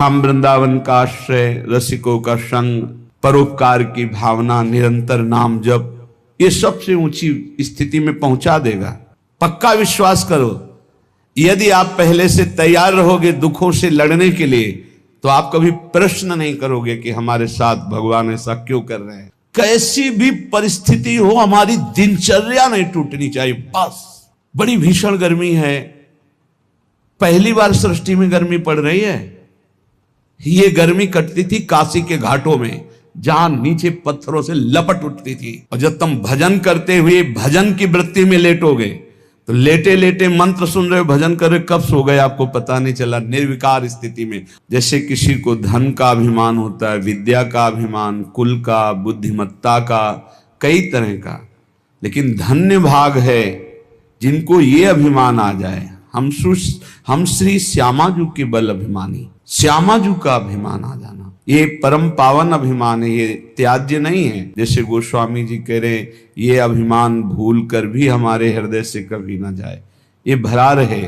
राम वृंदावन का आश्रय, रसिकों का संग, परोपकार की भावना, निरंतर नाम जप, ये सबसे ऊंची स्थिति में पहुंचा देगा। पक्का विश्वास करो। यदि आप पहले से तैयार रहोगे दुखों से लड़ने के लिए, तो आप कभी प्रश्न नहीं करोगे कि हमारे साथ भगवान ऐसा क्यों कर रहे हैं। कैसी भी परिस्थिति हो, हमारी दिनचर्या नहीं टूटनी चाहिए बस। बड़ी भीषण गर्मी है, पहली बार सृष्टि में गर्मी पड़ रही है। ये गर्मी कटती थी काशी के घाटों में, जहां नीचे पत्थरों से लपट उठती थी। और जब तुम भजन करते हुए भजन की वृत्ति में लेटोगे, तो लेटे लेटे मंत्र सुन रहे हो, भजन कर रहे, कब सो गए आपको पता नहीं चला, निर्विकार स्थिति में। जैसे किसी को धन का अभिमान होता है, विद्या का अभिमान, कुल का, बुद्धिमत्ता का, कई तरह का। लेकिन धन्य भाग है जिनको ये अभिमान आ जाए। हम श्री श्यामाजू के बल अभिमानी, श्यामाजू का अभिमान आ जाना, ये परम पावन अभिमान है, ये त्याज्य नहीं है। जैसे गोस्वामी जी कह रहे, ये अभिमान भूल कर भी हमारे हृदय से कभी ना जाए। ये भरा रहे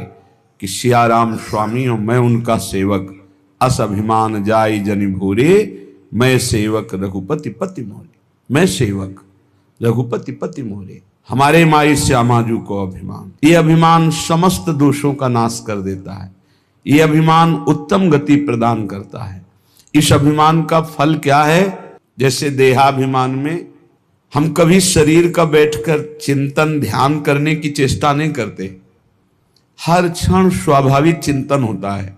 कि सिया राम स्वामी हो, मैं उनका सेवक, अस अभिमान जाई जनि भूरे, मैं सेवक रघुपति पति मोरे। मैं सेवक रघुपति पति मोरे। हमारे माई श्यामाजू को अभिमान, ये अभिमान समस्त दोषों का नाश कर देता है। ये अभिमान उत्तम गति प्रदान करता है। इस अभिमान का फल क्या है? जैसे देहाभिमान में हम कभी शरीर का बैठकर चिंतन ध्यान करने की चेष्टा नहीं करते। हर क्षण स्वाभाविक चिंतन होता है,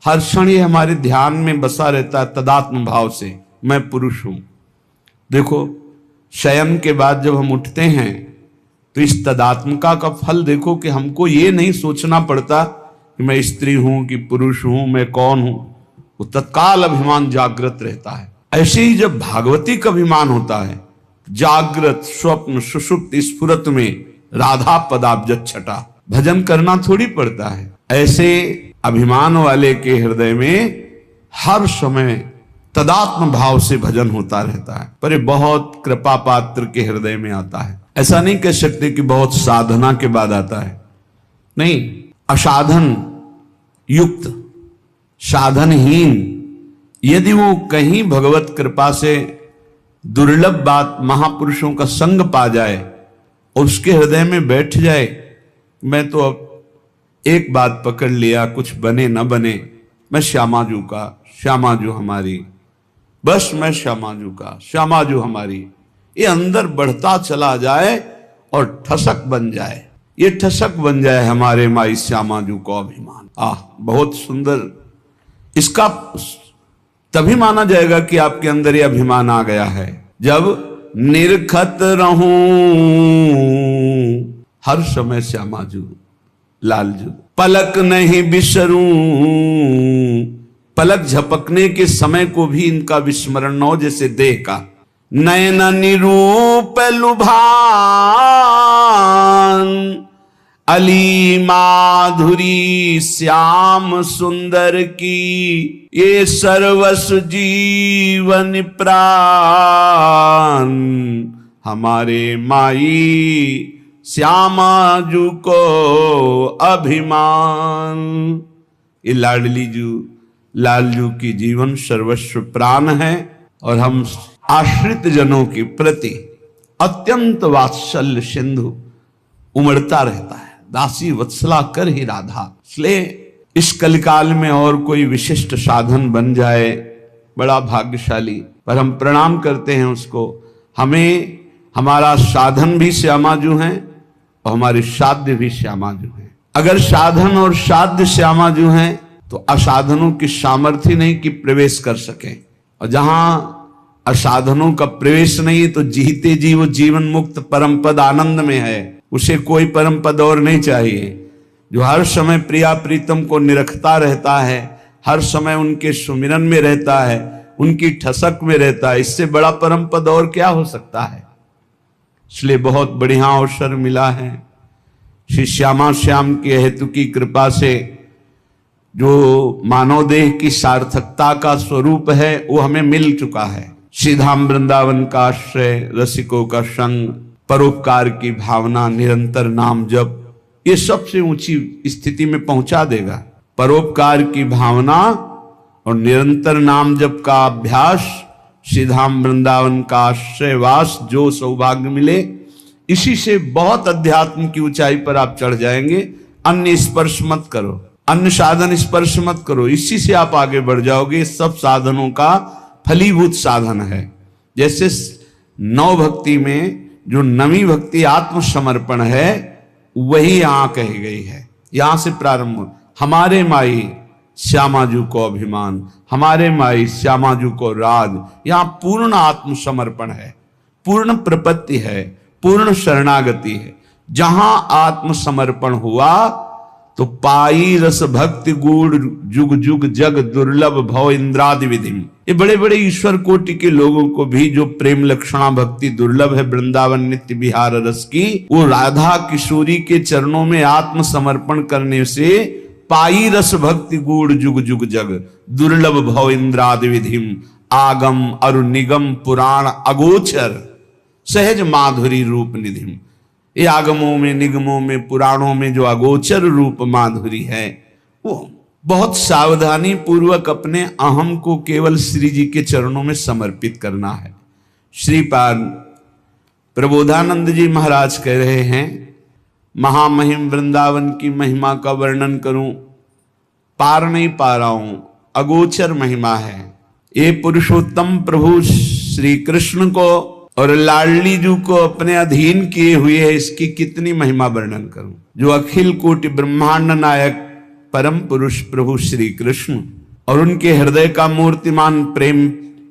हर क्षण ये हमारे ध्यान में बसा रहता है तदात्म भाव से, मैं पुरुष हूं। देखो, शयन के बाद जब हम उठते हैं तो इस तदात्मका का फल देखो कि हमको ये नहीं सोचना पड़ता कि मैं स्त्री हूं कि पुरुष हूं, मैं कौन हूं। वो तत्काल अभिमान जागृत रहता है। ऐसे ही जब भागवती का अभिमान होता है, जागृत स्वप्न सुषुप्त स्फुरत में राधा पदाब्ज छटा, भजन करना थोड़ी पड़ता है। ऐसे अभिमान वाले के हृदय में हर समय तदात्म भाव से भजन होता रहता है। पर ये बहुत कृपा पात्र के हृदय में आता है। ऐसा नहीं कह सकते कि बहुत साधना के बाद आता है, नहीं। असाधन युक्त, साधनहीन, यदि वो कहीं भगवत कृपा से दुर्लभ बात महापुरुषों का संग पा जाए और उसके हृदय में बैठ जाए, मैं तो अब एक बात पकड़ लिया, कुछ बने न बने, मैं श्यामाजू का, श्यामाजू हमारी, बस मैं श्यामाजू का, श्यामाजू हमारी, ये अंदर बढ़ता चला जाए और ठसक बन जाए। ये ठसक बन जाए हमारे माई श्यामाजू को अभिमान। बहुत सुंदर। इसका तभी माना जाएगा कि आपके अंदर ये अभिमान आ गया है जब निरखत रहूं हर समय श्यामाजू लालजू, पलक नहीं बिसरूं, पलक झपकने के समय को भी इनका विस्मरण न हो, जैसे देह का। नयन निरूप लुभान अली माधुरी श्याम सुंदर की, ये सर्वस जीवन प्राण हमारे माई श्यामाजू को अभिमान। ये लालजू की जीवन सर्वस्व प्राण है और हम आश्रित जनों के प्रति अत्यंत वात्सल्य सिंधु उमड़ता रहता है। दासी वत्सला कर ही राधा। इसलिए इस कलिकाल में और कोई विशिष्ट साधन बन जाए, बड़ा भाग्यशाली। पर हम प्रणाम करते हैं उसको। हमें हमारा साधन भी श्यामाजू हैं और हमारे साध्य भी श्यामाजू हैं। अगर साधन और साध्य श्यामाजू हैं तो असाधनों की सामर्थ्य नहीं कि प्रवेश कर सके, और जहां असाधनों का प्रवेश नहीं तो जीते जी वो जीवन मुक्त परम पद आनंद में है। उसे कोई परम पद और नहीं चाहिए। जो हर समय प्रिया प्रीतम को निरखता रहता है, हर समय उनके सुमिरन में रहता है, उनकी ठसक में रहता है, इससे बड़ा परम पद और क्या हो सकता है। इसलिए बहुत बढ़िया अवसर मिला है। श्री श्यामा श्याम के हेतु की कृपा से जो मानव देह की सार्थकता का स्वरूप है वो हमें मिल चुका है। श्रीधाम वृंदावन का आश्रय, रसिकों का संग, परोपकार की भावना, निरंतर नाम जप, ये सबसे ऊंची स्थिति में पहुंचा देगा। परोपकार की भावना और निरंतर नाम जप का अभ्यास, श्रीधाम वृंदावन का आश्रयवास, जो सौभाग्य मिले, इसी से बहुत अध्यात्म की ऊंचाई पर आप चढ़ जाएंगे। अन्य स्पर्श मत करो, अन्य साधन स्पर्श मत करो, इसी से आप आगे बढ़ जाओगे। सब साधनों का फलीभूत साधन है। जैसे नव भक्ति में जो नवी भक्ति आत्मसमर्पण है, वही यहां कही गई है। यहां से प्रारंभ, हमारे माई श्यामाजू को अभिमान, हमारे माई श्यामाजू को राज। यहां पूर्ण आत्मसमर्पण है, पूर्ण प्रपत्ति है, पूर्ण शरणागति है। जहां आत्मसमर्पण हुआ तो पाई रस भक्ति गूढ़ जुग जुग जग दुर्लभ भव इंद्रादि विधि। ये बड़े बड़े ईश्वर कोटि के लोगों को भी जो प्रेम लक्षणा भक्ति दुर्लभ है वृंदावन नित्य विहार रस की, वो राधा किशोरी के चरणों में आत्मसमर्पण करने से पाई रस भक्ति गूढ़ जुग जुग जग दुर्लभ भव इंद्रादि विधि आगम अरु निगम पुराण अगोचर सहज माधुरी रूप निधि। ये आगमों में, निगमों में, पुराणों में जो अगोचर रूप माधुरी है, वो बहुत सावधानी पूर्वक अपने अहम को केवल श्री जी के चरणों में समर्पित करना है। श्रीपाद प्रबोधानंद जी महाराज कह रहे हैं, महामहिम वृंदावन की महिमा का वर्णन करूं, पार नहीं पा रहा हूं, अगोचर महिमा है। ये पुरुषोत्तम प्रभु श्री कृष्ण को और लाडली जू को अपने अधीन किए हुए है, इसकी कितनी महिमा वर्णन करूं। जो अखिल कोटि ब्रह्मांड नायक परम पुरुष प्रभु श्री कृष्ण और उनके हृदय का मूर्तिमान प्रेम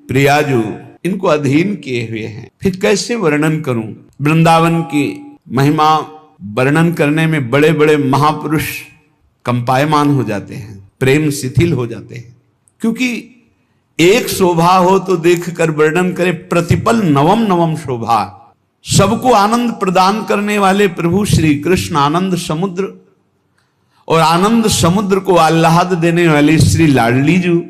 प्रियाजू, इनको अधीन किए हुए हैं, फिर कैसे वर्णन करूं। वृंदावन की महिमा वर्णन करने में बड़े बड़े महापुरुष कंपायमान हो जाते हैं, प्रेम शिथिल हो जाते हैं, क्योंकि एक शोभा हो तो देखकर वर्णन करे, प्रतिपल नवम नवम शोभा। सबको आनंद प्रदान करने वाले प्रभु श्री कृष्ण आनंद समुद्र, और आनंद समुद्र को आह्लाद देने वाली श्री लाडली जू,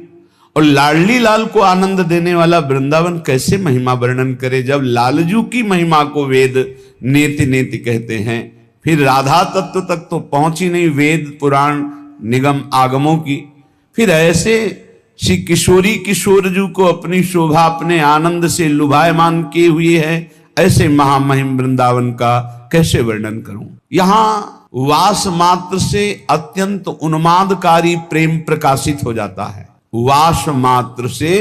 और लाडली लाल को आनंद देने वाला वृंदावन, कैसे महिमा वर्णन करे। जब लालजू की महिमा को वेद नेति नेति कहते हैं, फिर राधा तत्व तक तो पहुंची नहीं, वेद पुराण निगम आगमों की, फिर ऐसे श्री किशोरी किशोरजू को अपनी शोभा अपने आनंद से लुभायमान किए हुए है। ऐसे महामहिम वृंदावन का कैसे वर्णन करूं। यहां वास मात्र से अत्यंत उन्मादकारी प्रेम प्रकाशित हो जाता है। वास मात्र से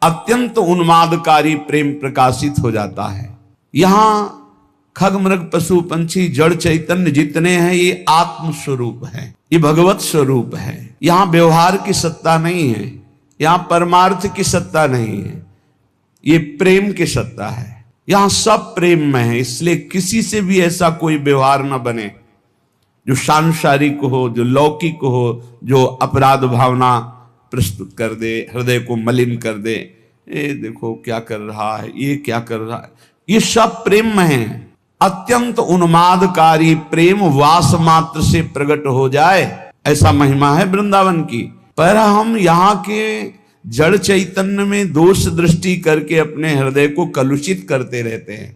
अत्यंत उन्मादकारी प्रेम प्रकाशित हो जाता है। यहां खग मृग पशु पंछी जड़ चैतन्य जितने हैं, ये आत्म स्वरूप है, ये भगवत स्वरूप है। यहां व्यवहार की सत्ता नहीं है, यहां परमार्थ की सत्ता नहीं है, ये प्रेम की सत्ता है। यहां सब प्रेम में है, इसलिए किसी से भी ऐसा कोई व्यवहार न बने जो सांसारिक हो, जो लौकिक हो, जो अपराध भावना प्रस्तुत कर दे, हृदय को मलिन कर दे। ये देखो क्या कर रहा है, ये क्या कर रहा है, ये सब प्रेम में है। अत्यंत उन्मादकारी प्रेम वास मात्र से प्रकट हो जाए, ऐसा महिमा है वृंदावन की। पर हम यहाँ के जड़ चैतन्य में दोष दृष्टि करके अपने हृदय को कलुषित करते रहते हैं।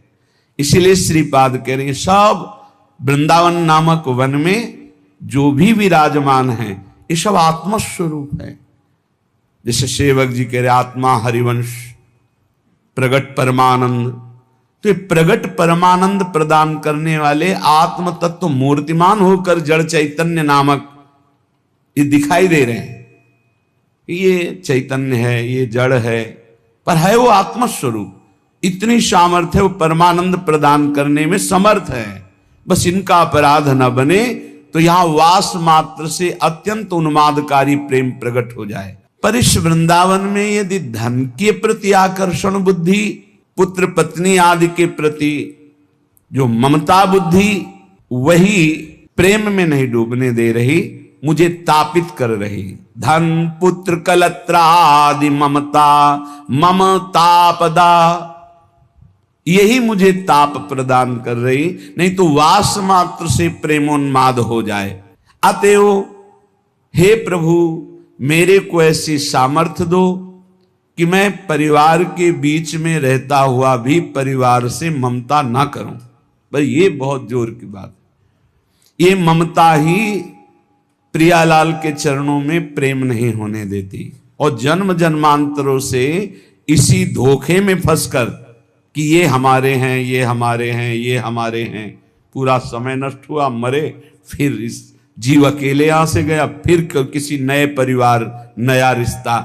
इसीलिए श्रीपाद कह रहे हैं, सब वृंदावन नामक वन में जो भी विराजमान है, ये सब आत्मस्वरूप है। जैसे सेवक जी कह रहे, आत्मा हरिवंश प्रगट परमानंद, तो ये प्रगट परमानंद प्रदान करने वाले आत्म तत्व मूर्तिमान होकर जड़ चैतन्य नामक ये दिखाई दे रहे हैं। ये चैतन्य है, ये जड़ है, पर है वो आत्मस्वरूप। इतनी सामर्थ्य वो परमानंद प्रदान करने में समर्थ है। बस इनका अपराध न बने तो यहां वास मात्र से अत्यंत उन्मादकारी प्रेम प्रकट हो जाए। पर इस वृंदावन में यदि धन के प्रति आकर्षण बुद्धि, पुत्र पत्नी आदि के प्रति जो ममता बुद्धि, वही प्रेम में नहीं डूबने दे रही, मुझे तापित कर रही। धन पुत्र कलत्रा आदि ममता ममतापदा, यही मुझे ताप प्रदान कर रही, नहीं तो वास मात्र से प्रेमोन्माद हो जाए। अतएव हे प्रभु, मेरे को ऐसी सामर्थ्य दो कि मैं परिवार के बीच में रहता हुआ भी परिवार से ममता ना करूं। भाई ये बहुत जोर की बात है। ये ममता ही प्रियालाल के चरणों में प्रेम नहीं होने देती। और जन्म जन्मांतरों से इसी धोखे में फंसकर कि ये हमारे हैं, ये हमारे हैं, ये हमारे हैं, पूरा समय नष्ट हुआ, मरे, फिर इस जीव अकेले यहां से गया, फिर किसी नए परिवार, नया रिश्ता।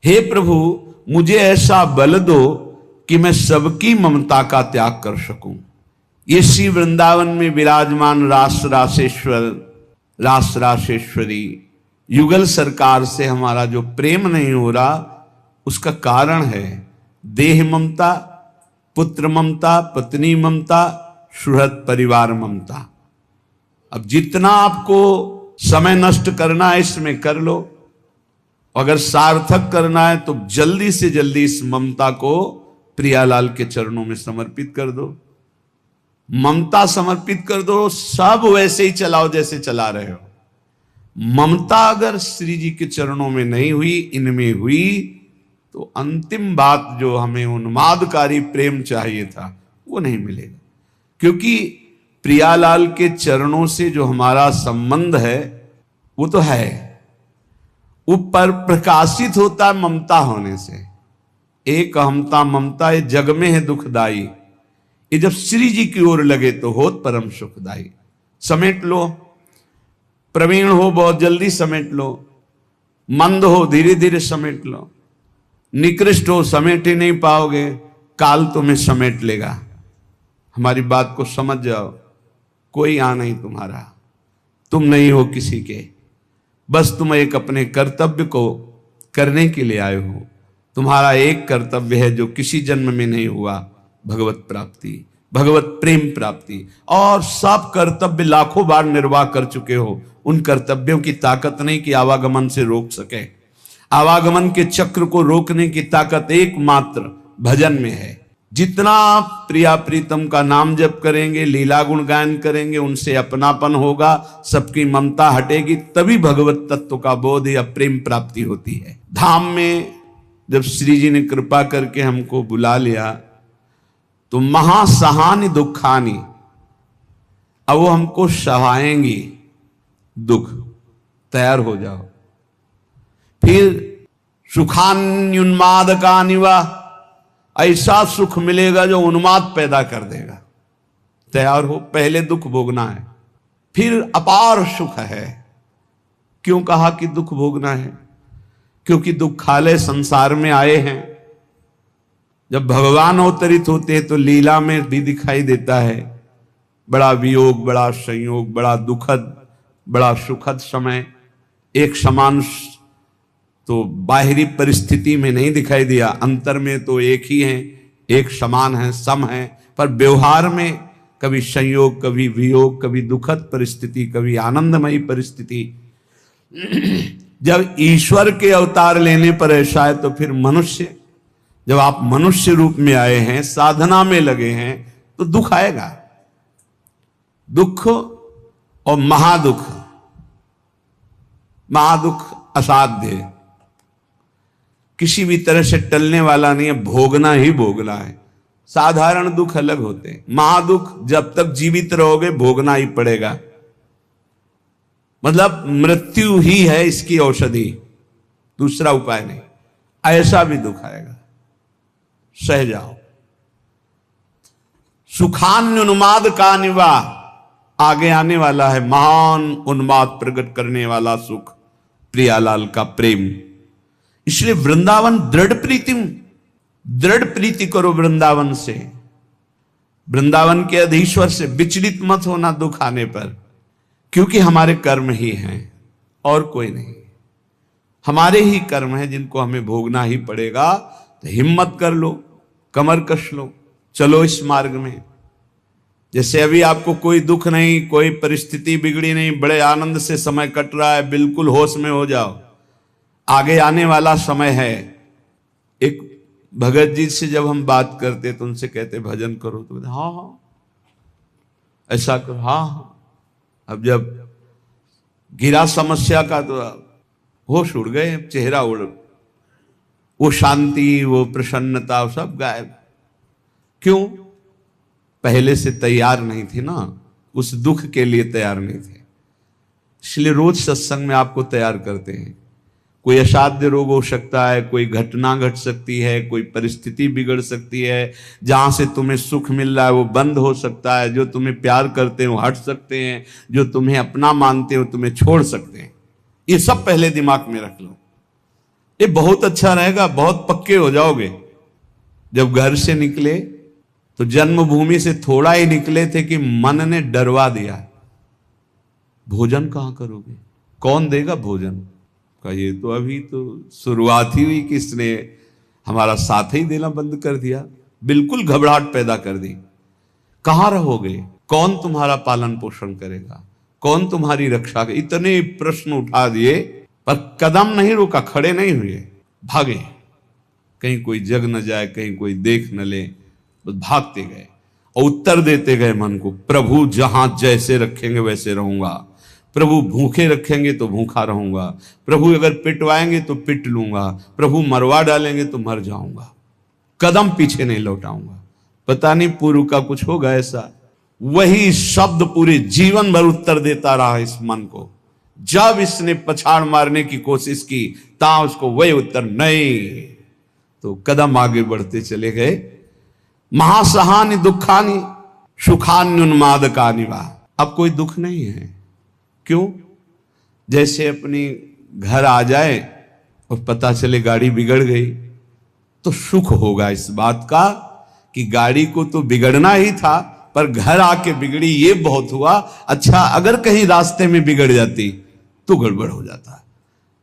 हे प्रभु, मुझे ऐसा बल दो कि मैं सबकी ममता का त्याग कर सकूं। ये श्री वृंदावन में विराजमान रास रासेश्वर, रास रासेश्वरी युगल सरकार से हमारा जो प्रेम नहीं हो रहा, उसका कारण है देह ममता, पुत्र ममता, पत्नी ममता, सुहृद परिवार ममता। अब जितना आपको समय नष्ट करना है इसमें कर लो, अगर सार्थक करना है तो जल्दी से जल्दी इस ममता को प्रियालाल के चरणों में समर्पित कर दो। ममता समर्पित कर दो, सब वैसे ही चलाओ जैसे चला रहे हो। ममता अगर श्री जी के चरणों में नहीं हुई, इनमें हुई, तो अंतिम बात जो हमें उन्मादकारी प्रेम चाहिए था वो नहीं मिलेगा। क्योंकि प्रियालाल के चरणों से जो हमारा संबंध है वो तो है, ऊपर प्रकाशित होता है ममता होने से। एक अहमता ममता ये जग में है दुखदाई, ये जब श्री जी की ओर लगे तो होत परम सुखदाई। समेट लो, प्रवीण हो बहुत जल्दी समेट लो, मंद हो धीरे धीरे समेट लो, निकृष्ट हो समेट ही नहीं पाओगे, काल तुम्हें समेट लेगा। हमारी बात को समझ जाओ, कोई आ नहीं तुम्हारा, तुम नहीं हो किसी के, बस तुम एक अपने कर्तव्य को करने के लिए आए हो। तुम्हारा एक कर्तव्य है जो किसी जन्म में नहीं हुआ, भगवत प्राप्ति, भगवत प्रेम प्राप्ति। और सब कर्तव्य लाखों बार निर्वाह कर चुके हो, उन कर्तव्यों की ताकत नहीं कि आवागमन से रोक सके। आवागमन के चक्र को रोकने की ताकत एकमात्र भजन में है। जितना आप प्रिया प्रीतम का नाम जप करेंगे, लीला गुण गायन करेंगे, उनसे अपनापन होगा, सबकी ममता हटेगी, तभी भगवत तत्व का बोध या प्रेम प्राप्ति होती है। धाम में जब श्री जी ने कृपा करके हमको बुला लिया तो महासहानि दुखानी, अब वो हमको सहाएंगी दुख, तैयार हो जाओ। फिर सुखान्युन्माद का निवा, ऐसा सुख मिलेगा जो उन्माद पैदा कर देगा। तैयार हो, पहले दुख भोगना है, फिर अपार सुख है। क्यों कहा कि दुख भोगना है? क्योंकि दुखालय संसार में आए हैं। जब भगवान अवतरित होते हैं तो लीला में भी दिखाई देता है बड़ा वियोग, बड़ा संयोग, बड़ा दुखद, बड़ा सुखद समय। एक समान तो बाहरी परिस्थिति में नहीं दिखाई दिया, अंतर में तो एक ही है, एक समान है, सम है, पर व्यवहार में कभी संयोग, कभी वियोग, कभी दुखद परिस्थिति, कभी आनंदमयी परिस्थिति। जब ईश्वर के अवतार लेने पर ऐसा है तो फिर मनुष्य, जब आप मनुष्य रूप में आए हैं, साधना में लगे हैं, तो दुख आएगा। दुख और महादुख, महादुख असाध्य, किसी भी तरह से टलने वाला नहीं है, भोगना ही भोगना है। साधारण दुख अलग होते हैं, महादुख जब तक जीवित रहोगे भोगना ही पड़ेगा। मतलब मृत्यु ही है इसकी औषधि, दूसरा उपाय नहीं। ऐसा भी दुख आएगा, सह जाओ। सुखान्युन्माद का निवा, आगे आने वाला है महान उन्माद प्रकट करने वाला सुख, प्रियालाल का प्रेम। इसलिए वृंदावन दृढ़ प्रीतिम, दृढ़ प्रीति करो वृंदावन से, वृंदावन के अधीश्वर से। विचलित मत होना दुख आने पर, क्योंकि हमारे कर्म ही हैं और कोई नहीं। हमारे ही कर्म हैं जिनको हमें भोगना ही पड़ेगा। तो हिम्मत कर लो, कमर कस लो, चलो इस मार्ग में। जैसे अभी आपको कोई दुख नहीं, कोई परिस्थिति बिगड़ी नहीं, बड़े आनंद से समय कट रहा है, बिल्कुल होश में हो जाओ। आगे आने वाला समय है। एक भगत जी से जब हम बात करते तो उनसे कहते भजन करो, तो कहते हाँ हाँ ऐसा करो, हाँ हाँ। अब जब गिरा समस्या का तो होश उड़ गए, चेहरा उड़, वो शांति, वो प्रसन्नता सब गायब। क्यों? पहले से तैयार नहीं थे ना, उस दुख के लिए तैयार नहीं थे। इसलिए रोज सत्संग में आपको तैयार करते हैं। कोई असाध्य रोग हो सकता है, कोई घटना घट सकती है, कोई परिस्थिति बिगड़ सकती है, जहां से तुम्हें सुख मिल रहा है वो बंद हो सकता है, जो तुम्हें प्यार करते हो हट सकते हैं, जो तुम्हें अपना मानते हो तुम्हें छोड़ सकते हैं। ये सब पहले दिमाग में रख लो, ये बहुत अच्छा रहेगा, बहुत पक्के हो जाओगे। जब घर से निकले तो जन्मभूमि से थोड़ा ही निकले थे कि मन ने डरवा दिया, भोजन कहां करोगे, कौन देगा भोजन का। ये तो अभी तो शुरुआत ही हुई कि इसने हमारा साथ ही देना बंद कर दिया, बिल्कुल घबराहट पैदा कर दी। कहां रहोगे, कौन तुम्हारा पालन पोषण करेगा, कौन तुम्हारी रक्षा करेगा। इतने प्रश्न उठा दिए पर कदम नहीं रुका, खड़े नहीं हुए, भागे। कहीं कोई जग न जाए, कहीं कोई देख न ले, बस भागते गए और उत्तर देते गए मन को, प्रभु जहां जैसे रखेंगे वैसे रहूंगा, प्रभु भूखे रखेंगे तो भूखा रहूंगा, प्रभु अगर पिटवाएंगे तो पिट लूंगा, प्रभु मरवा डालेंगे तो मर जाऊंगा, कदम पीछे नहीं लौटाऊंगा। पता नहीं पूर्व का कुछ होगा ऐसा। वही शब्द पूरे जीवन भर उत्तर देता रहा इस मन को। जब इसने पछाड़ मारने की कोशिश की ता उसको वही उत्तर नहीं, तो कदम आगे बढ़ते चले गए। महासहानि दुखानि सुखान्युन्मादकानि वा। अब कोई दुख नहीं है, क्यों? जैसे अपनी घर आ जाए और पता चले गाड़ी बिगड़ गई तो सुख होगा इस बात का कि गाड़ी को तो बिगड़ना ही था, पर घर आके बिगड़ी ये बहुत हुआ। अच्छा, अगर कहीं रास्ते में बिगड़ जाती तो गड़बड़ हो जाता,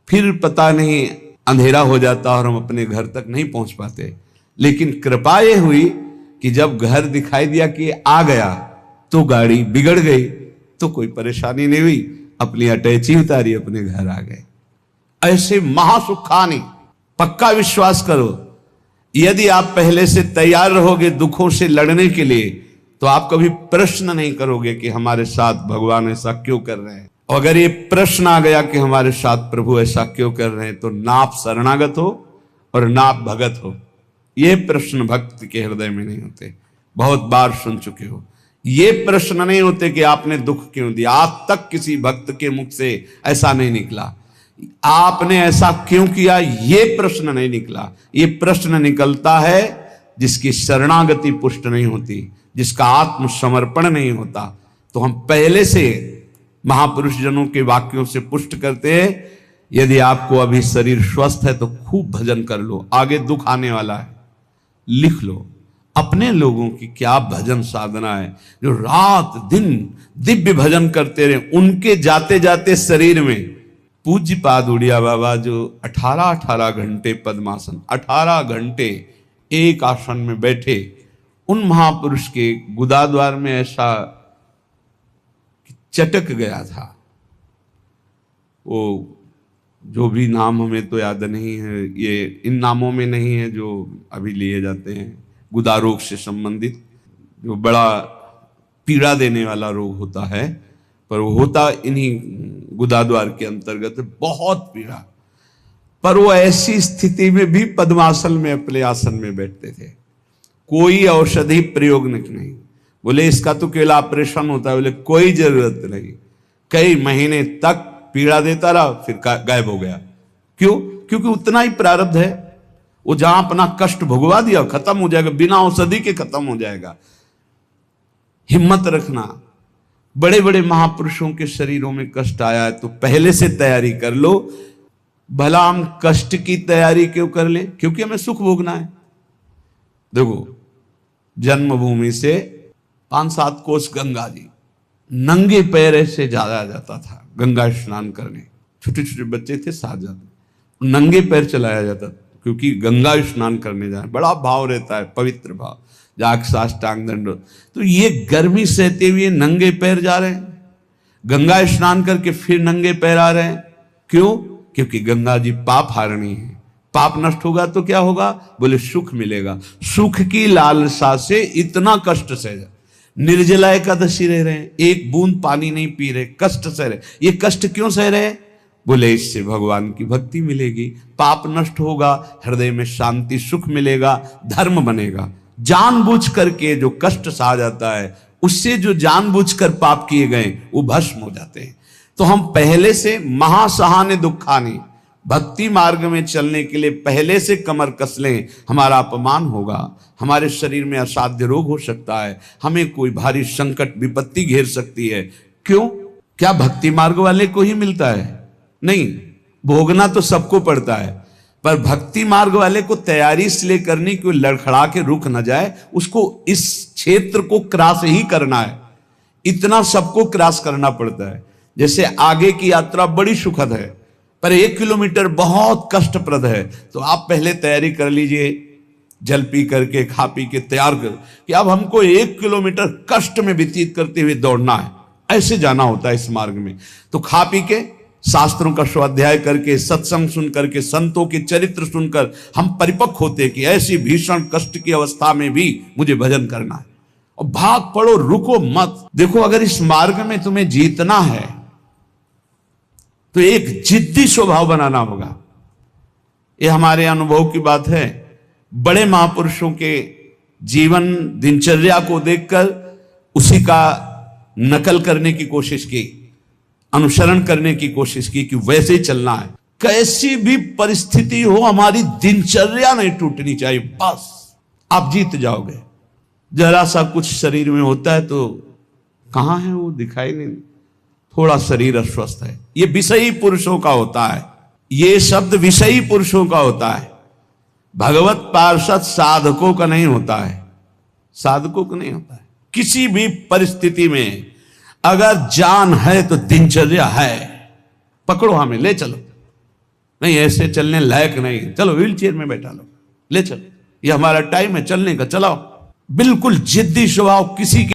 फिर पता नहीं अंधेरा हो जाता और हम अपने घर तक नहीं पहुंच पाते। लेकिन कृपा ये हुई कि जब घर दिखाई दिया कि आ गया तो गाड़ी बिगड़ गई, तो कोई परेशानी नहीं हुई, अपनी अटैची उतारी, अपने घर आ गए। ऐसे महासुखानी, पक्का विश्वास करो, यदि आप पहले से तैयार रहोगे दुखों से लड़ने के लिए तो आप कभी प्रश्न नहीं करोगे कि हमारे साथ भगवान ऐसा क्यों कर रहे हैं। और अगर ये प्रश्न आ गया कि हमारे साथ प्रभु ऐसा क्यों कर रहे हैं, तो ना आप शरणागत हो और ना आप भगत हो। ये प्रश्न भक्त के हृदय में नहीं होते, बहुत बार सुन चुके हो। ये प्रश्न नहीं होते कि आपने दुख क्यों दिया, आज तक किसी भक्त के मुख से ऐसा नहीं निकला, आपने ऐसा क्यों किया, ये प्रश्न नहीं निकला। ये प्रश्न निकलता है जिसकी शरणागति पुष्ट नहीं होती, जिसका आत्मसमर्पण नहीं होता। तो हम पहले से महापुरुष जनों के वाक्यों से पुष्ट करते हैं, यदि आपको अभी शरीर स्वस्थ है तो खूब भजन कर लो, आगे दुख आने वाला है। लिख लो अपने लोगों की क्या भजन साधना है, जो रात दिन दिव्य भजन करते रहे। उनके जाते जाते शरीर में पूज्य पाद उड़िया बाबा जो 18 घंटे पद्मासन, 18 घंटे एक आसन में बैठे, उन महापुरुष के गुदाद्वार में ऐसा चटक गया था। वो जो भी नाम हमें तो याद नहीं है, ये इन नामों में नहीं है जो अभी लिए जाते हैं, गुदा रोग से संबंधित जो बड़ा पीड़ा देने वाला रोग होता है, पर वो होता इन्हीं गुदाद्वार के अंतर्गत, बहुत पीड़ा। पर वो ऐसी स्थिति में भी पद्मासन में अपने आसन में बैठते थे, कोई औषधि प्रयोग नहीं। बोले इसका तो केवल ऑपरेशन होता है, बोले कोई जरूरत नहीं। कई महीने तक पीड़ा देता रहा, फिर गायब हो गया। क्यों? क्योंकि उतना ही प्रारब्ध है। वो जहां अपना कष्ट भुगवा दिया खत्म हो जाएगा, बिना औषधि के खत्म हो जाएगा। हिम्मत रखना। बड़े बड़े महापुरुषों के शरीरों में कष्ट आया है तो पहले से तैयारी कर लो। भला हम कष्ट की तैयारी क्यों कर ले? क्योंकि हमें सुख भोगना है। देखो, जन्मभूमि से 5-7 कोस गंगा जी, नंगे पैर ऐसे जाया जाता था गंगा स्नान करने। छोटे छोटे बच्चे थे, साथ जाते, नंगे पैर चलाया जाता, क्योंकि गंगा स्नान करने जाए बड़ा भाव रहता है, पवित्र भाव, जाग साष्टांग दंड। तो ये गर्मी सहते हुए नंगे पैर जा रहे हैं, गंगा स्नान करके फिर नंगे पैर आ रहे हैं। क्यों? क्योंकि गंगा जी पाप हारणी है। पाप नष्ट होगा तो क्या होगा? बोले सुख मिलेगा। सुख की लालसा से इतना कष्ट सह, निर्जला एकादशी रह रहे हैं, एक बूंद पानी नहीं पी रहे, कष्ट सह रहे। ये कष्ट क्यों सह रहे? बोले इससे भगवान की भक्ति मिलेगी, पाप नष्ट होगा, हृदय में शांति सुख मिलेगा, धर्म बनेगा। जानबूझ करके जो कष्ट सहा जाता है, उससे जो जानबूझकर पाप किए गए वो भस्म हो जाते हैं। तो हम पहले से महासहानि दुखानि, भक्ति मार्ग में चलने के लिए पहले से कमर कस लें, हमारा अपमान होगा, हमारे शरीर में असाध्य रोग हो सकता है, हमें कोई भारी संकट विपत्ति घेर सकती है। क्यों? क्या भक्ति मार्ग वाले को ही मिलता है? नहीं, भोगना तो सबको पड़ता है, पर भक्ति मार्ग वाले को तैयारी इसलिए करनी कि लड़खड़ा के रुक न जाए, उसको इस क्षेत्र को क्रॉस ही करना है, इतना सबको क्रॉस करना पड़ता है। जैसे आगे की यात्रा बड़ी सुखद है, पर 1 किलोमीटर बहुत कष्टप्रद है, तो आप पहले तैयारी कर लीजिए, जल पी करके खा पी के तैयार कर कि अब हमको 1 किलोमीटर कष्ट में व्यतीत करते हुए दौड़ना है, ऐसे जाना होता है इस मार्ग में। तो खा पी के शास्त्रों का स्वाध्याय करके, सत्संग सुन करके, संतों के चरित्र सुनकर हम परिपक्व होते कि ऐसी भीषण कष्ट की अवस्था में भी मुझे भजन करना है, और भाग पड़ो, रुको मत। देखो, अगर इस मार्ग में तुम्हें जीतना है तो एक जिद्दी स्वभाव बनाना होगा। ये हमारे अनुभव की बात है। बड़े महापुरुषों के जीवन दिनचर्या को देखकर उसी का नकल करने की कोशिश की, अनुसरण करने की कोशिश की कि वैसे ही चलना है। कैसी भी परिस्थिति हो, हमारी दिनचर्या नहीं टूटनी चाहिए, बस आप जीत जाओगे। जरा सा कुछ शरीर में होता है तो कहां है वो, दिखाई नहीं, थोड़ा शरीर अस्वस्थ है, ये विषयी पुरुषों का होता है, ये शब्द विषयी पुरुषों का होता है, भगवत पार्षद साधकों का नहीं होता है, साधकों का नहीं होता है। किसी भी परिस्थिति में अगर जान है तो दिनचर्या है, पकड़ो, हमें ले चलो, नहीं ऐसे चलने लायक नहीं, चलो व्हील चेयर में बैठा लो, ले चलो, ये हमारा टाइम है चलने का, चलाओ। बिल्कुल जिद्दी स्वभाव किसी के,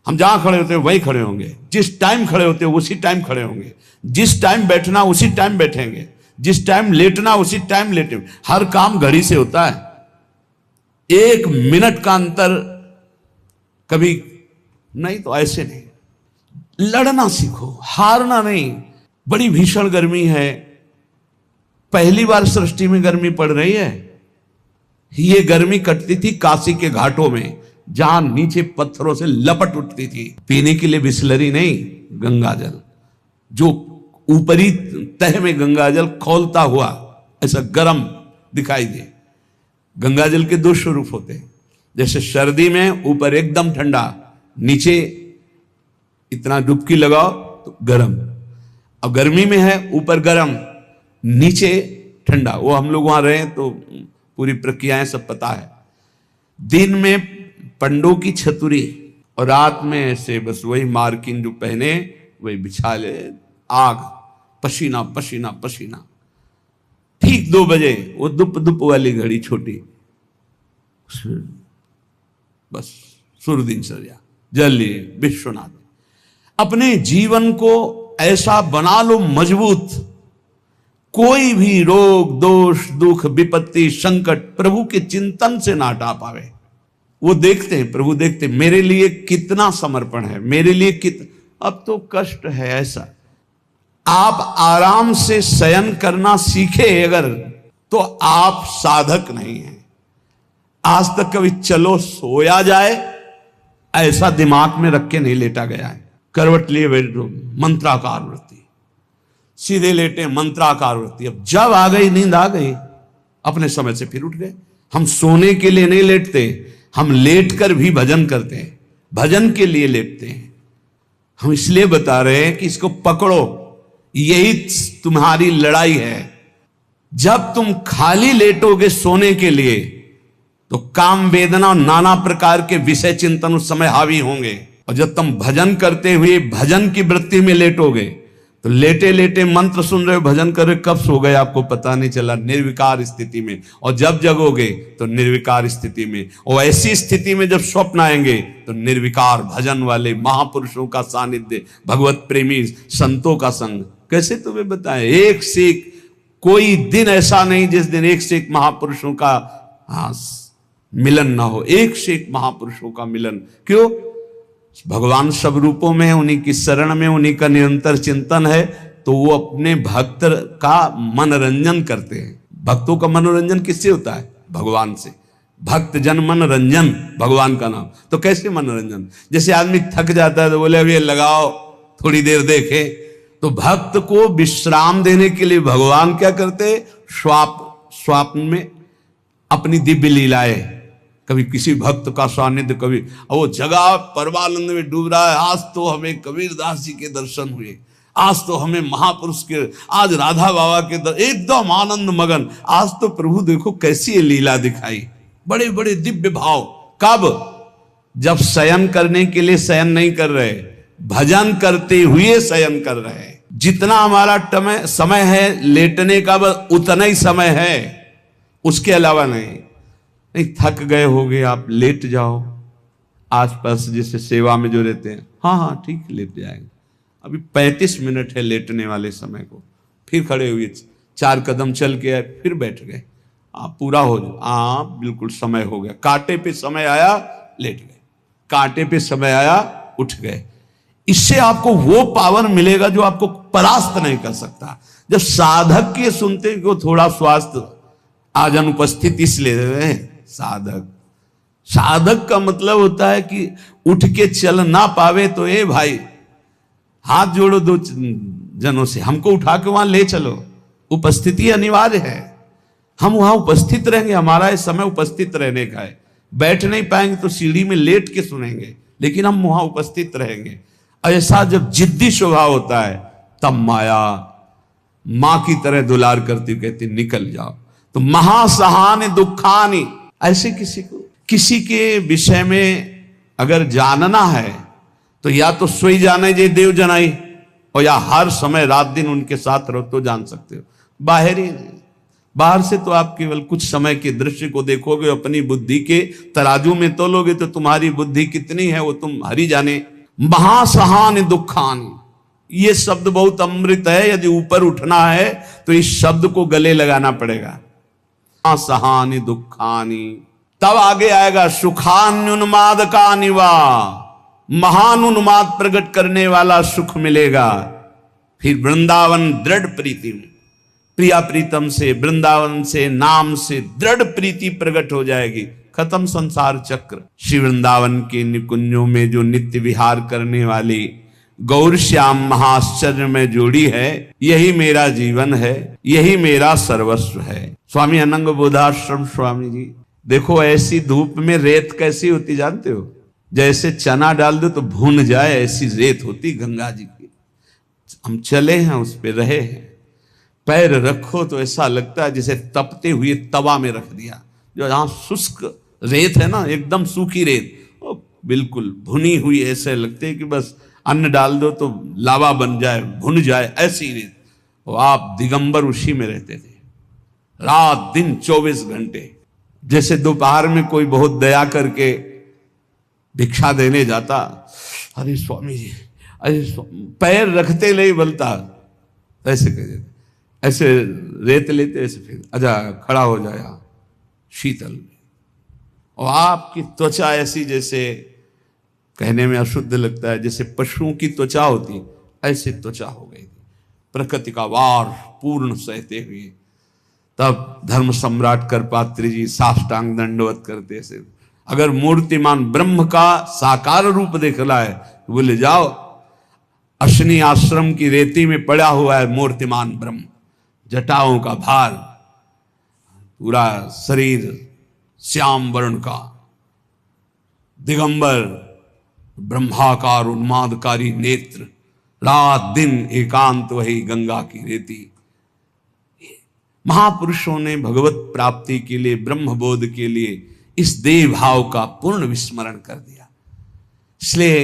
हम जहां खड़े होते हैं वहीं खड़े होंगे, जिस टाइम खड़े होते हैं उसी टाइम खड़े होंगे, जिस टाइम बैठना उसी टाइम बैठेंगे, जिस टाइम लेटना उसी टाइम लेटेंगे। हर काम घड़ी से होता है, 1 मिनट का अंतर कभी नहीं, तो ऐसे नहीं। लड़ना सीखो, हारना नहीं। बड़ी भीषण गर्मी है, पहली बार सृष्टि में गर्मी पड़ रही है। ये गर्मी कटती थी काशी के घाटों में, जहां नीचे पत्थरों से लपट उठती थी। पीने के लिए बिस्लरी नहीं, गंगा जल, जो ऊपरी तह में गंगा जल खौलता हुआ ऐसा गर्म दिखाई दे। गंगा जल के 2 स्वरूप होते हैं, जैसे सर्दी में ऊपर एकदम ठंडा, नीचे इतना डुबकी लगाओ तो गर्म। अब गर्मी में है ऊपर गर्म, नीचे ठंडा। वो हम लोग वहां रहे तो पूरी प्रक्रियाएं सब पता है। दिन में पंडों की छतुरी और रात में ऐसे बस वही मार्किन जो पहने वही बिछा ले, आग, पसीना पसीना पसीना। ठीक 2 बजे वो दुप दुप वाली घड़ी छोटी, बस सूर्य दिनचर्या, जल लिए विश्वनाथ। अपने जीवन को ऐसा बना लो मजबूत, कोई भी रोग दोष दुख विपत्ति संकट प्रभु के चिंतन से ना हटा पावे। वो देखते हैं, प्रभु देखते हैं मेरे लिए कितना समर्पण है, मेरे लिए अब तो कष्ट है ऐसा। आप आराम से शयन करना सीखे अगर, तो आप साधक नहीं हैं। आज तक कभी चलो सोया जाए ऐसा दिमाग में रख के नहीं लेटा गया है। करवट लिए बैठो, मंत्राकार वृत्ति, सीधे लेटे मंत्राकार वृत्ति। अब जब आ गई नींद आ गई, अपने समय से फिर उठ गए। हम सोने के लिए नहीं लेटते, हम लेटकर भी भजन करते हैं, भजन के लिए लेटते हैं। हम इसलिए बता रहे हैं कि इसको पकड़ो, यही तुम्हारी लड़ाई है। जब तुम खाली लेटोगे सोने के लिए तो काम वेदना और नाना प्रकार के विषय चिंतन उस समय हावी होंगे, और जब तुम भजन करते हुए भजन की वृत्ति में लेटोगे तो लेटे लेटे मंत्र सुन रहे हो, भजन कर रहे, कब सो गए आपको पता नहीं चला, निर्विकार स्थिति में। और जब जगोगे तो निर्विकार स्थिति में, और ऐसी स्थिति में जब स्वप्न आएंगे तो निर्विकार भजन वाले महापुरुषों का सानिध्य, भगवत प्रेमी संतों का संग। कैसे तुम्हें बताएं, एक से एक कोई दिन ऐसा नहीं जिस दिन एक से एक महापुरुषों का मिलन ना हो, एक से एक महापुरुषों का मिलन। क्यों? भगवान सब रूपों में है, उन्हीं की शरण में, उन्हीं का निरंतर चिंतन है, तो वो अपने भक्त का मनोरंजन करते हैं। भक्तों का मनोरंजन किससे होता है? भगवान से। भक्त जन मनोरंजन भगवान का नाम। तो कैसे मनोरंजन? जैसे आदमी थक जाता है तो बोले अब ये लगाओ थोड़ी देर देखे, तो भक्त को विश्राम देने के लिए भगवान क्या करते, स्वप्न में अपनी दिव्य लीलाएं, कभी किसी भक्त का सानिध्य, कभी वो जगह परमानंद में डूब रहा है, आज तो हमें कबीरदास जी के दर्शन हुए, आज तो हमें महापुरुष के, आज राधा बाबा के एकदम आनंद मगन, आज तो प्रभु देखो कैसी ये लीला दिखाई, बड़े बड़े दिव्य भाव। कब? जब शयन करने के लिए शयन नहीं कर रहे, भजन करते हुए शयन कर रहे हैं। जितना हमारा समय है लेटने का, बस उतना ही समय है, उसके अलावा नहीं। थक गए होगे आप, लेट जाओ, आसपास जैसे सेवा में जो रहते हैं, हाँ हाँ ठीक लेट जाएंगे, अभी 35 मिनट है लेटने वाले समय को, फिर खड़े हुए 4 कदम चल के आए, फिर बैठ गए, आप पूरा हो जाए, हाँ बिल्कुल समय हो गया, कांटे पे समय आया लेट गए, कांटे पे समय आया उठ गए। इससे आपको वो पावर मिलेगा जो आपको परास्त नहीं कर सकता। जब साधक के सुनते हैं कि थोड़ा स्वास्थ्य आज अनुपस्थित इसलिए रहे हैं, साधक का मतलब होता है कि उठ के चल ना पावे तो ए भाई हाथ जोड़ो 2 जनों से, हमको उठा के वहां ले चलो, उपस्थिति अनिवार्य है, हम वहां उपस्थित रहेंगे, हमारा ये समय उपस्थित रहने का है। बैठ नहीं पाएंगे तो सीढ़ी में लेट के सुनेंगे, लेकिन हम वहां उपस्थित रहेंगे। ऐसा जब जिद्दी स्वभाव होता है तब माया मां की तरह दुलार करती कहती निकल जाओ। तो महासहान दुखानी, ऐसे किसी के विषय में अगर जानना है तो या तो सोई जाने जे देव जनाई, और या हर समय रात दिन उनके साथ रहो तो जान सकते हो। बाहर से तो आप केवल कुछ समय के दृश्य को देखोगे, अपनी बुद्धि के तराजू में तोलोगे तो तुम्हारी बुद्धि कितनी है वो तुम हरि जाने। महासहान दुखानी, ये शब्द बहुत अमृत है, यदि ऊपर उठना है तो इस शब्द को गले लगाना पड़ेगा। महासहानि दुखानी, तब आगे आएगा सुखान्युन्माद का निवा, महानुन्माद प्रकट करने वाला सुख मिलेगा। फिर वृंदावन दृढ़ प्रीति में, प्रिया प्रीतम से, वृंदावन से, नाम से दृढ़ प्रीति प्रकट हो जाएगी। खत्म संसार चक्र। श्री वृंदावन के निकुंजों में जो नित्य विहार करने वाली गौर श्याम महाश्चर्य में जोड़ी है, यही मेरा जीवन है, यही मेरा सर्वस्व है। स्वामी अनंग बोधाश्रम स्वामी जी, देखो ऐसी धूप में रेत कैसी होती जानते हो? जैसे चना डाल दो तो भून जाए ऐसी रेत होती गंगा जी की। हम चले हैं उस पे रहे हैं, पैर रखो तो ऐसा लगता है जैसे तपते हुए तवा में रख दिया। जो जहां शुष्क रेत है ना, एकदम सूखी रेत, बिल्कुल भुनी हुई, ऐसे लगते है कि बस अन्न डाल दो तो लावा बन जाए, भुन जाए, ऐसी रेत। और आप दिगंबर उसी में रहते थे रात दिन 24 घंटे। जैसे दोपहर में कोई बहुत दया करके भिक्षा देने जाता, अरे स्वामी जी, अरे पैर रखते नहीं बनता, ऐसे कहते, ऐसे रेत लेते, ऐसे फिर अच्छा खड़ा हो जाया शीतल में। और आपकी त्वचा ऐसी, जैसे कहने में अशुद्ध लगता है, जैसे पशुओं की त्वचा होती, ऐसी त्वचा हो गई थी, प्रकृति का वार पूर्ण सहते हुए। तब धर्म सम्राट करपात्री जी साष्टांग दंडवत करते से, अगर मूर्तिमान ब्रह्म का साकार रूप देखना है तो बोले जाओ, अश्विनी आश्रम की रेती में पड़ा हुआ है मूर्तिमान ब्रह्म, जटाओं का भार, पूरा शरीर श्याम वर्ण का, दिगंबर, ब्रह्माकार उन्मादकारी नेत्र, रात दिन एकांत वही गंगा की रेती। महापुरुषों ने भगवत प्राप्ति के लिए, ब्रह्म बोध के लिए इस देह भाव का पूर्ण विस्मरण कर दिया। इसलिए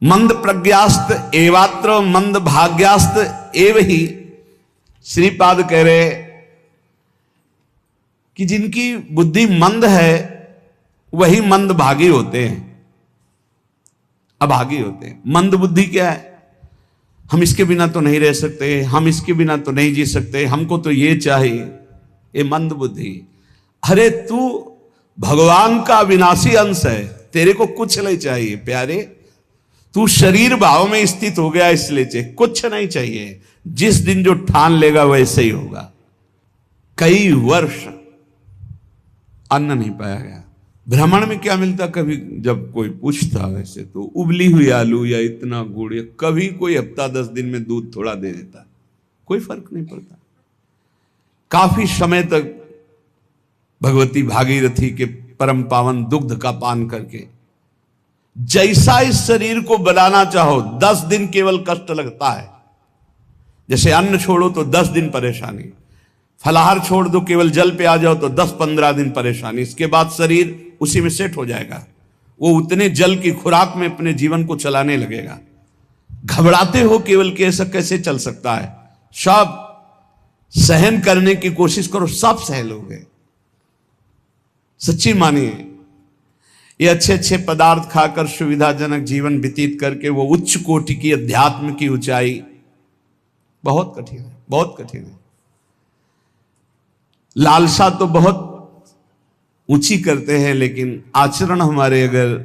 मंद प्रज्ञास्त एवात्र मंद भाग्यास्त एव ही, श्रीपाद कह रहे कि जिनकी बुद्धि मंद है वही मंद भागी होते हैं, अभागी होते हैं। मंद बुद्धि क्या है? हम इसके बिना तो नहीं रह सकते, हम इसके बिना तो नहीं जी सकते, हमको तो ये चाहिए, ये मंद बुद्धि। अरे तू भगवान का विनाशी अंश है, तेरे को कुछ नहीं चाहिए प्यारे, तू शरीर भाव में स्थित हो गया, इसलिए चाहिए, कुछ नहीं चाहिए। जिस दिन जो ठान लेगा वैसे ही होगा। कई वर्ष अन्न नहीं पाया गया, भ्रमण में क्या मिलता, कभी जब कोई पूछता वैसे तो उबली हुई आलू या इतना गुड़, या कभी कोई हफ्ता 10 दिन में दूध थोड़ा दे देता, कोई फर्क नहीं पड़ता। काफी समय तक भगवती भागीरथी के परम पावन दुग्ध का पान करके जैसा इस शरीर को बनाना चाहो 10 दिन केवल कष्ट लगता है। जैसे अन्न छोड़ो तो 10 दिन परेशानी, फलाहार छोड़ दो, केवल जल पे आ जाओ तो 10-15 दिन परेशानी, इसके बाद शरीर उसी में सेट हो जाएगा। वो उतने जल की खुराक में अपने जीवन को चलाने लगेगा। घबराते हो केवल कि ऐसा कैसे चल सकता है, सब सहन करने की कोशिश करो, सब सह लोगे। सच्ची मानिए, ये अच्छे अच्छे पदार्थ खाकर सुविधाजनक जीवन व्यतीत करके वो उच्च कोटि की अध्यात्म की ऊंचाई बहुत कठिन है, बहुत कठिन है। लालसा तो बहुत ऊंची करते हैं, लेकिन आचरण हमारे अगर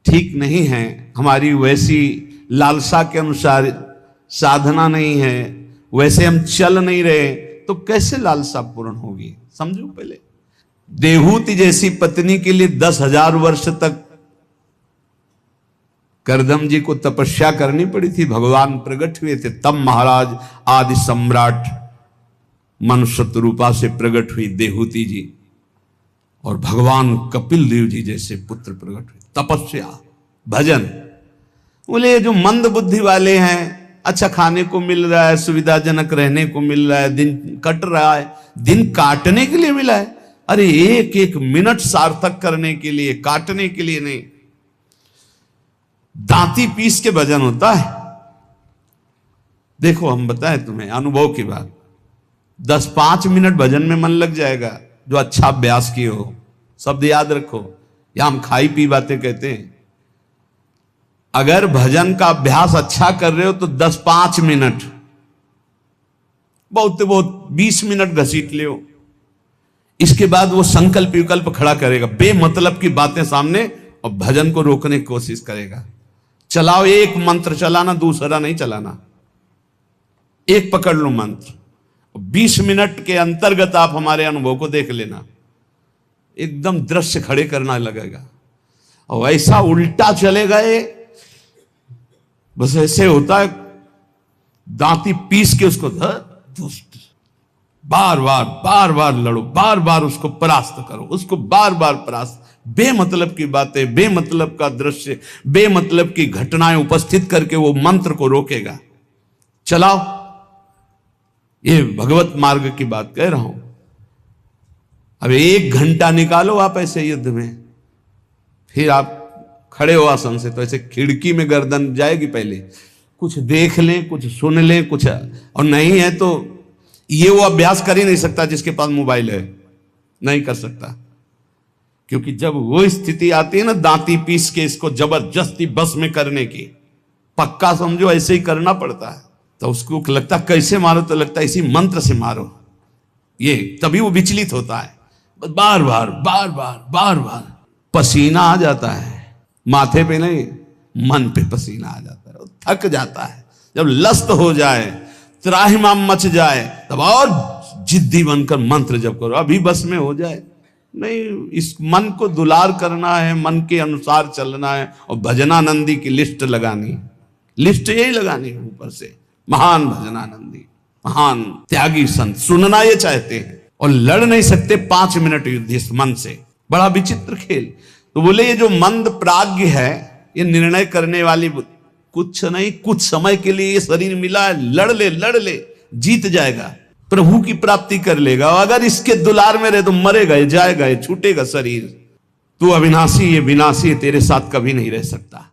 ठीक नहीं है, हमारी वैसी लालसा के अनुसार साधना नहीं है, वैसे हम चल नहीं रहे, तो कैसे लालसा पूर्ण होगी? समझो पहले। देहूति जैसी पत्नी के लिए 10,000 वर्ष तक करदम जी को तपस्या करनी पड़ी थी। भगवान प्रकट हुए थे, तब महाराज आदि सम्राट मनुष्य रूपा से प्रकट हुई देहूति जी, और भगवान कपिल देव जी जैसे पुत्र प्रकट हुए। तपस्या, भजन। बोले जो मंद बुद्धि वाले हैं, अच्छा खाने को मिल रहा है, सुविधाजनक रहने को मिल रहा है, दिन कट रहा है, दिन काटने के लिए मिला है। अरे एक एक मिनट सार्थक करने के लिए, काटने के लिए नहीं। दांती पीस के भजन होता है। देखो हम बताएं तुम्हें अनुभव की बात, 10-5 मिनट भजन में मन लग जाएगा, जो अच्छा अभ्यास किए हो। शब्द याद रखो, या हम खाई पी बातें कहते हैं। अगर भजन का अभ्यास अच्छा कर रहे हो तो 10-5 मिनट, बहुत बहुत 20 मिनट घसीट ले। इसके बाद वो संकल्प विकल्प खड़ा करेगा, बेमतलब की बातें सामने, और भजन को रोकने की कोशिश करेगा। चलाओ, एक मंत्र चलाना, दूसरा नहीं चलाना, एक पकड़ लो मंत्र। 20 मिनट के अंतर्गत आप हमारे अनुभव को देख लेना, एकदम दृश्य खड़े करना लगेगा। और ऐसा उल्टा चले गए, बस ऐसे होता है, दांती पीस के उसको बार बार लड़ो, बार बार उसको परास्त करो, उसको बार बार परास्त। बेमतलब की बातें, बेमतलब का दृश्य, बेमतलब की घटनाएं उपस्थित करके वो मंत्र को रोकेगा। चलाओ, ये भगवत मार्ग की बात कह रहा हूं। अब 1 घंटा निकालो आप ऐसे युद्ध में, फिर आप खड़े हो आसन से तो ऐसे खिड़की में गर्दन जाएगी। पहले कुछ देख लें, कुछ सुन लें, कुछ, और नहीं है तो ये वो अभ्यास कर ही नहीं सकता जिसके पास मोबाइल है, नहीं कर सकता। क्योंकि जब वो स्थिति आती है ना, दांती पीस के इसको जबरदस्ती बस में करने की, पक्का समझो ऐसे ही करना पड़ता है। तो उसको लगता कैसे मारो, तो लगता इसी मंत्र से मारो, ये तभी वो विचलित होता है। बार बार बार बार बार बार पसीना आ जाता है, माथे पे नहीं, मन पे पसीना आ जाता है, थक जाता है। जब लस्त हो जाए, त्राहिमाम मच जाए, तब और जिद्दी बनकर मंत्र जप करो, अभी बस में हो जाए। नहीं, इस मन को दुलार करना है, मन के अनुसार चलना है, और भजनानंदी की लिस्ट लगानी है। लिस्ट यही लगानी है ऊपर से, महान भजनानंदी, महान त्यागी संत, सुनना ये चाहते हैं और लड़ नहीं सकते 5 मिनट युद्ध इस मन से। बड़ा विचित्र खेल। तो बोले ये जो मंद प्राज्ञ है, ये निर्णय करने वाली कुछ नहीं, कुछ समय के लिए ये शरीर मिला है, लड़ ले, जीत जाएगा, प्रभु की प्राप्ति कर लेगा। और अगर इसके दुलार में रहे तो मरेगा, जाएगा, छूटेगा शरीर। तू अविनाशी, ये विनाशी, तेरे साथ कभी नहीं रह सकता।